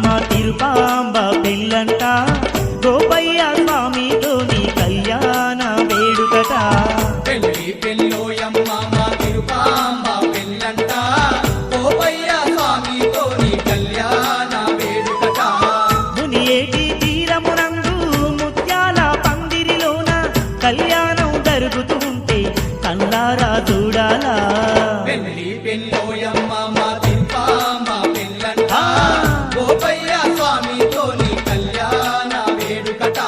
మా తిరుపాంబ పెళ్ళంట గోపయ్య స్వామితో నీ కళ్యాణ వేడుకట. పెళ్ళి పెళ్ళోయమ్మ మా తిరుపాంబ పెళ్ళంట గోపయ్య స్వామితో నీ కళ్యాణ వేడుకట. మునియేటి తీరమునందు ముత్యాల పందిరిలోన కళ్యాణం జరుగుతూ ఉంటే కళ్ళారా చూడాలా. పెళ్ళి పెళ్ళోయమ్మ మా తిరుపాంబ పెళ్ళంట గోపయ్య స్వామితో నీ కళ్యాణ వేడుకట.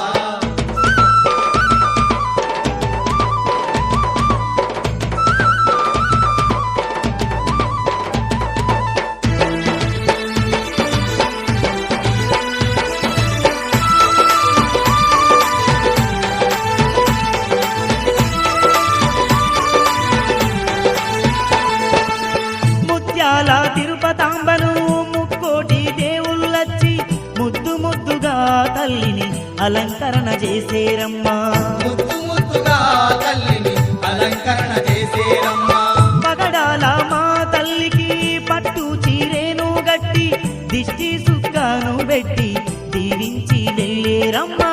ముత్యాల తిరుపతాంబను ముక్కోటి దేవుళ్ళొచ్చి ముద్దు ముద్దుగా తల్లిని అలంకరణ చేసేరమ్మా. ముద్దు ముద్దుగా తల్లిని అలంకరణ చేసేరమ్మా. పగడాల మా తల్లికి పట్టు చీరేను గట్టి దిష్టి సుక్కాను పెట్టి దీవించి వెళ్ళేరమ్మా.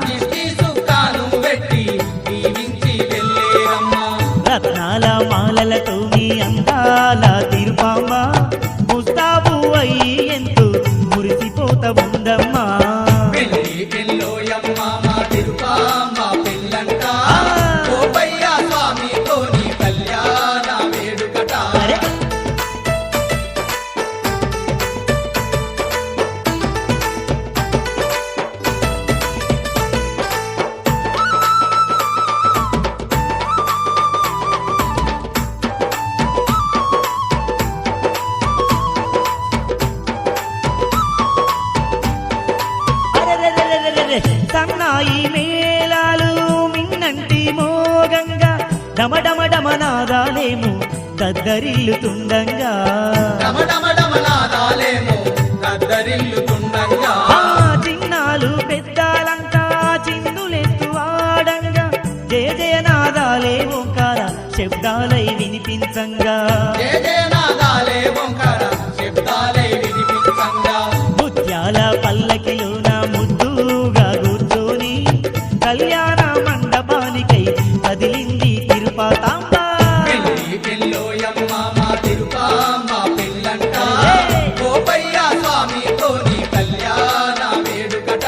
దిష్టి సుక్కాను పెట్టి దీవించి వెళ్ళేరమ్మా. రత్నాల మాలలతో నీ అందాల తిరుపాంబ ముస్తాబు అయ్యి ఎంతో మురిసిపోత ఉందమ్మా. పెళ్ళి పెళ్ళోయమ్మ మా తిరుపాంబ పెళ్ళంట గోపయ్య స్వామితో నీ కళ్యాణ వేడుకట. అరే సన్నాయి మేళాలు మిన్నంటి మోగంగా డమడమడమనాదాలేము దద్దరిల్లుతుండంగా. డమడమడమనాదాలేమో దద్దరిల్లుతుండంగా. చిన్నాలు పెద్దాలంతా చిందులెత్తు ఆడంగా జయ జయనాదాలే ఓంకార శబ్దాలై వినిపించంగా. జయ జయనాదాలే ఓంకార శబ్దాలై వినిపించంగా. ముత్యాల పల్లకిలోన ముద్దుగా కూర్చొని కళ్యాణ మండపానికై కదిలింది తిరుపతాంబ. పెళ్ళి పెళ్ళోయమ్మ మా తిరుపాంబ పెళ్ళంట గోపయ్య స్వామితో నీ కళ్యాణ వేడుకట.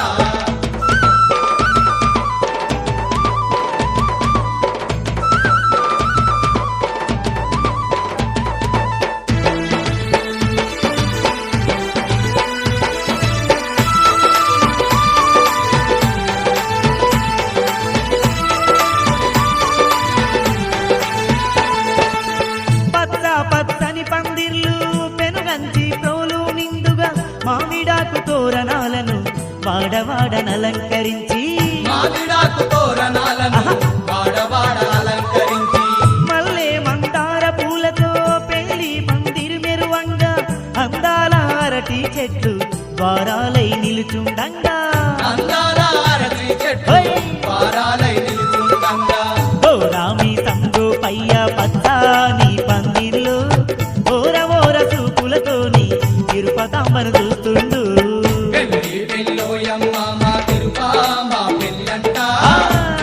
పచ్చ పచ్చని పందిర్లు పెనుగంచి ప్రోలు నిండుగా మామిడాకు తోరణాలను వాడవాడనలంకరించి మామిడాకు తోరణాలను వాడవాడ అలంకరించి మల్లె మందార పూలతో పెళ్లి పందిరి మెరువంగా అందాల అరటి చెట్లు వారాలై నిలుచుండంగా. అందాల అరటి చెట్లు వారాలై నిలుచుండంగా. ఓ రామి సంగో పయ్య పచ్చాని పందిర్లో ఓర ఓర చూపులతోని తిరుపతాంబను చూస్తుండు. పెళ్ళి పెళ్ళోయమ్మ మా తిరుపాంబ పెళ్ళంట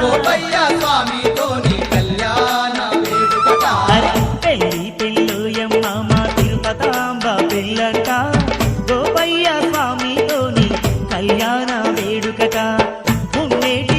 గోపయ్య స్వామితో నీ కళ్యాణ వేడుకట. అరే పెళ్ళి పెళ్ళోయమ్మ మా తిరుపతాంబ పెళ్ళంట గోపయ్య స్వామితోని కళ్యాణ వేడుకట. ఉన్నేటి